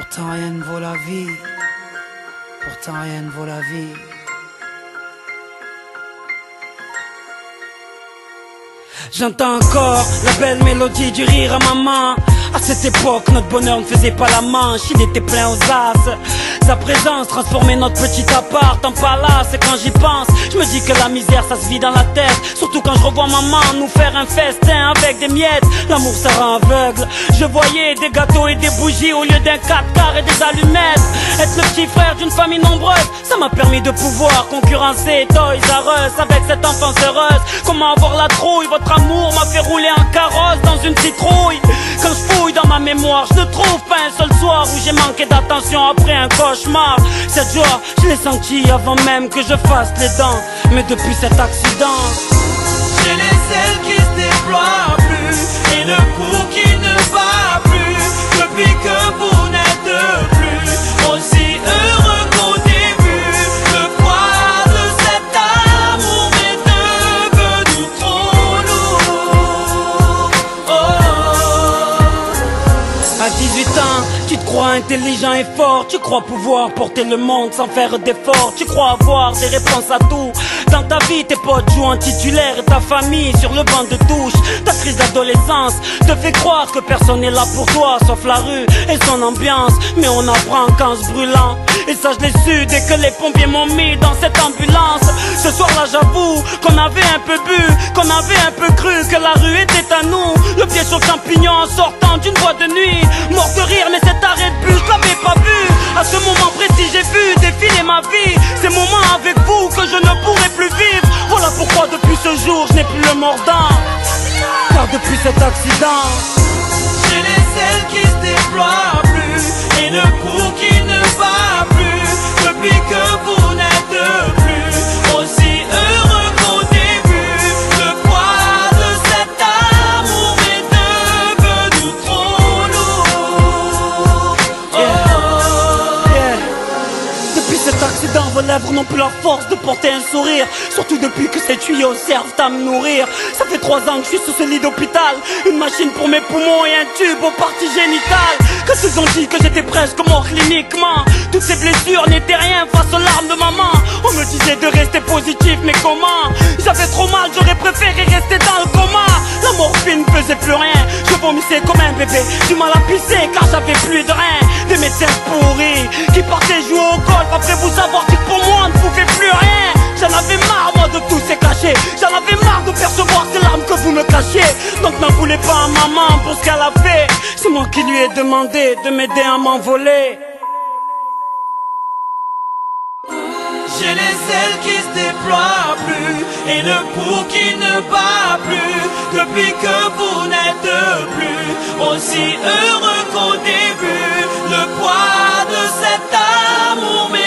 Pourtant rien ne vaut la vie. Pourtant rien ne vaut la vie. J'entends encore la belle mélodie du rire à maman. À cette époque, notre bonheur ne faisait pas la manche, il était plein aux as. Sa présence transformait notre petit appart en palace. Et quand j'y pense, je me dis que la misère ça se vit dans la tête. Surtout quand je revois maman nous faire un festin avec des miettes. L'amour ça rend aveugle. Je voyais des gâteaux et des bougies au lieu d'un 4x4 et des allumettes. Être le petit frère d'une famille nombreuse, ça m'a permis de pouvoir concurrencer Toys R Us avec cette enfance heureuse. Comment avoir la trouille, votre amour m'a fait rouler en carrosse dans une citrouille. Quand je fouille dans ma mémoire, je ne trouve pas un seul soir où j'ai manqué d'attention après un cauchemar. Cette joie, je l'ai sentie avant même que je fasse les dents. Mais depuis cet accident, j'ai les ailes qui se déploient plus et le pouls qui ne bat plus. Depuis que vous n'êtes plus aussi heureux qu'au début, le poids de cet amour m'est devenu trop lourd. à 18 ans, tu te crois intelligent et fort. Tu crois pouvoir porter le monde sans faire d'efforts. Tu crois avoir des réponses à tout. Dans ta vie, tes potes jouent en titulaire et ta famille sur le banc de touche. Ta crise d'adolescence te fait croire que personne n'est là pour toi sauf la rue et son ambiance. Mais on apprend qu'en se brûlant. Et ça je l'ai su dès que les pompiers m'ont mis dans cette ambulance. Ce soir-là j'avoue qu'on avait un peu bu, qu'on avait un peu cru que la rue était à nous. Le pied sur le champignon en sortant d'une boîte de nuit. Mort de rire mais cet arrêt de bus je l'avais pas vu. À ce moment précis j'ai vu défiler ma vie. Ces moments avec vous que je ne pourrai plus vivre. Voilà pourquoi depuis ce jour je n'ai plus le mordant. Car depuis cet accident, j'ai les ailes qui se déploient plus et le pouls qui ne bat plus. Depuis que vous n'êtes plus aussi heureux qu'au début, le poids de cet amour m'est devenu trop lourd. Depuis cet accident, vos lèvres n'ont plus la force de porter un sourire. Surtout depuis que ces tuyaux servent à me nourrir. Ça fait 3 ans que je suis sous ce lit d'hôpital. Une machine pour mes poumons et un tube aux parties génitales. Que qu'ils ont dit que j'étais presque mort cliniquement. Toutes ces blessures n'étaient rien face aux larmes de maman. On me disait de rester positif, mais comment? J'avais trop mal, j'aurais préféré rester dans le coma. La morphine ne faisait plus rien. Je vomissais comme un bébé, du mal à pisser car j'avais plus de reins. Des médecins pourris qui partaient jouer au golf après vous avoir dit que pour moi on ne pouvait plus rien. J'en avais marre moi de tous ces cachets. J'en avais marre de percevoir ces larmes que vous me cachiez. Donc n'en voulez pas à maman pour ce qu'elle a fait. C'est moi qui lui ai demandé de m'aider à m'envoler. J'ai les ailes qui se déploient plus et le pouls qui ne bat plus. Depuis que vous n'êtes plus aussi heureux qu'au début, le poids de cet amour m'est